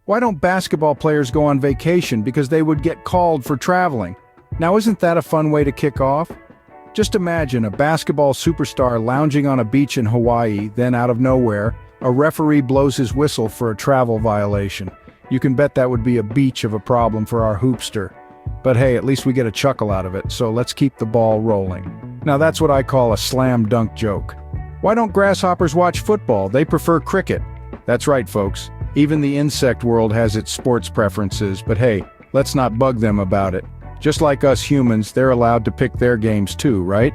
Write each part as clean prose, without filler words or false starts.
Why don't basketball players go on vacation? Because they would get called for traveling. Now, isn't that a fun way to kick off? Just imagine a basketball superstar lounging on a beach in Hawaii, then out of nowhere, a referee blows his whistle for a travel violation. You can bet that would be a beach of a problem for our hoopster. But hey, at least we get a chuckle out of it, so let's keep the ball rolling. Now that's what I call a slam dunk joke. Why don't grasshoppers watch football? They prefer cricket. That's right, folks. Even the insect world has its sports preferences, but hey, let's not bug them about it. Just like us humans, they're allowed to pick their games too, right?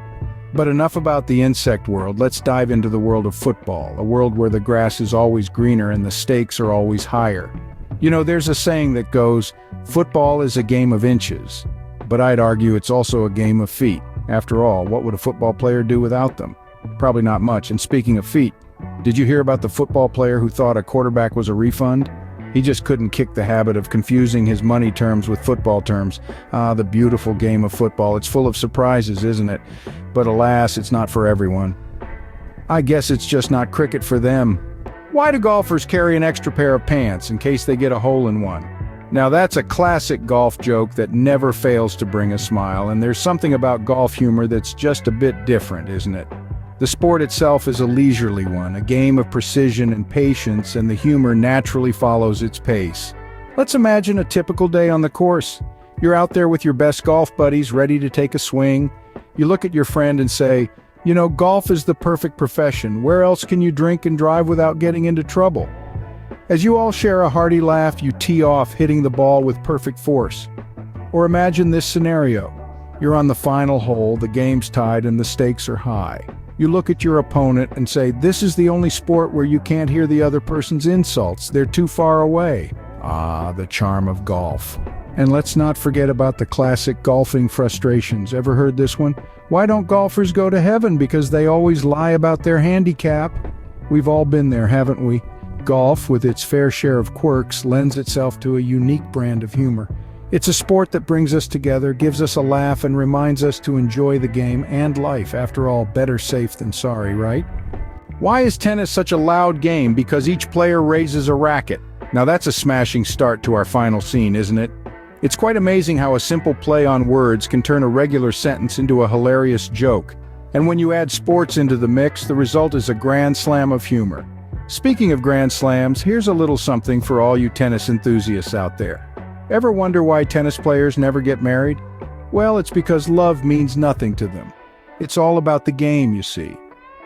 But enough about the insect world, let's dive into the world of football, a world where the grass is always greener and the stakes are always higher. You know, there's a saying that goes, football is a game of inches, but I'd argue it's also a game of feet. After all, what would a football player do without them? Probably not much. And speaking of feet, did you hear about the football player who thought a quarterback was a refund? He just couldn't kick the habit of confusing his money terms with football terms. Ah, the beautiful game of football. It's full of surprises, isn't it? But alas, it's not for everyone. I guess it's just not cricket for them. Why do golfers carry an extra pair of pants in case they get a hole in one? Now that's a classic golf joke that never fails to bring a smile, and there's something about golf humor that's just a bit different, isn't it? The sport itself is a leisurely one, a game of precision and patience, and the humor naturally follows its pace. Let's imagine a typical day on the course. You're out there with your best golf buddies, ready to take a swing. You look at your friend and say, you know, golf is the perfect profession. Where else can you drink and drive without getting into trouble? As you all share a hearty laugh, you tee off, hitting the ball with perfect force. Or imagine this scenario. You're on the final hole, the game's tied, and the stakes are high. You look at your opponent and say, this is the only sport where you can't hear the other person's insults. They're too far away. Ah, the charm of golf. And let's not forget about the classic golfing frustrations. Ever heard this one? Why don't golfers go to heaven? Because they always lie about their handicap. We've all been there, haven't we? Golf, with its fair share of quirks, lends itself to a unique brand of humor. It's a sport that brings us together, gives us a laugh, and reminds us to enjoy the game and life. After all, better safe than sorry, right? Why is tennis such a loud game? Because each player raises a racket. Now that's a smashing start to our final scene, isn't it? It's quite amazing how a simple play on words can turn a regular sentence into a hilarious joke. And when you add sports into the mix, the result is a grand slam of humor. Speaking of grand slams, here's a little something for all you tennis enthusiasts out there. Ever wonder why tennis players never get married? Well, it's because love means nothing to them. It's all about the game, you see.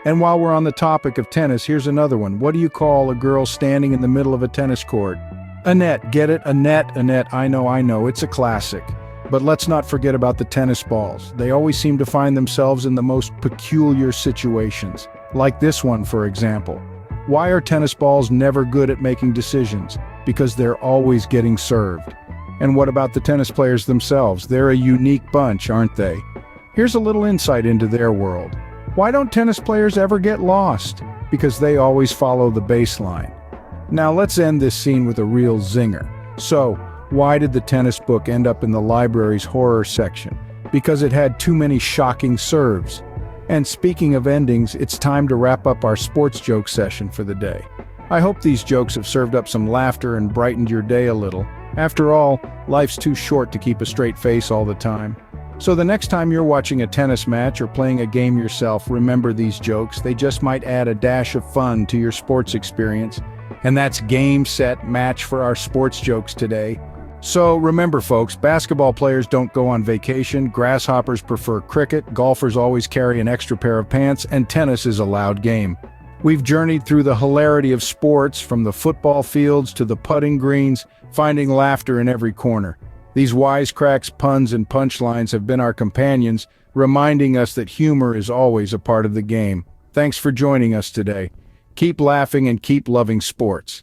And while we're on the topic of tennis, here's another one. What do you call a girl standing in the middle of a tennis court? A net, get it? A net, I know, it's a classic. But let's not forget about the tennis balls. They always seem to find themselves in the most peculiar situations. Like this one, for example. Why are tennis balls never good at making decisions? Because they're always getting served. And what about the tennis players themselves? They're a unique bunch, aren't they? Here's a little insight into their world. Why don't tennis players ever get lost? Because they always follow the baseline. Now let's end this scene with a real zinger. So, why did the tennis book end up in the library's horror section? Because it had too many shocking serves. And speaking of endings, it's time to wrap up our sports joke session for the day. I hope these jokes have served up some laughter and brightened your day a little. After all, life's too short to keep a straight face all the time. So the next time you're watching a tennis match or playing a game yourself, remember these jokes. They just might add a dash of fun to your sports experience. And that's game, set, match for our sports jokes today. So remember, folks, basketball players don't go on vacation, grasshoppers prefer cricket, golfers always carry an extra pair of pants, and tennis is a loud game. We've journeyed through the hilarity of sports, from the football fields to the putting greens, finding laughter in every corner. These wisecracks, puns, and punchlines have been our companions, reminding us that humor is always a part of the game. Thanks for joining us today. Keep laughing and keep loving sports.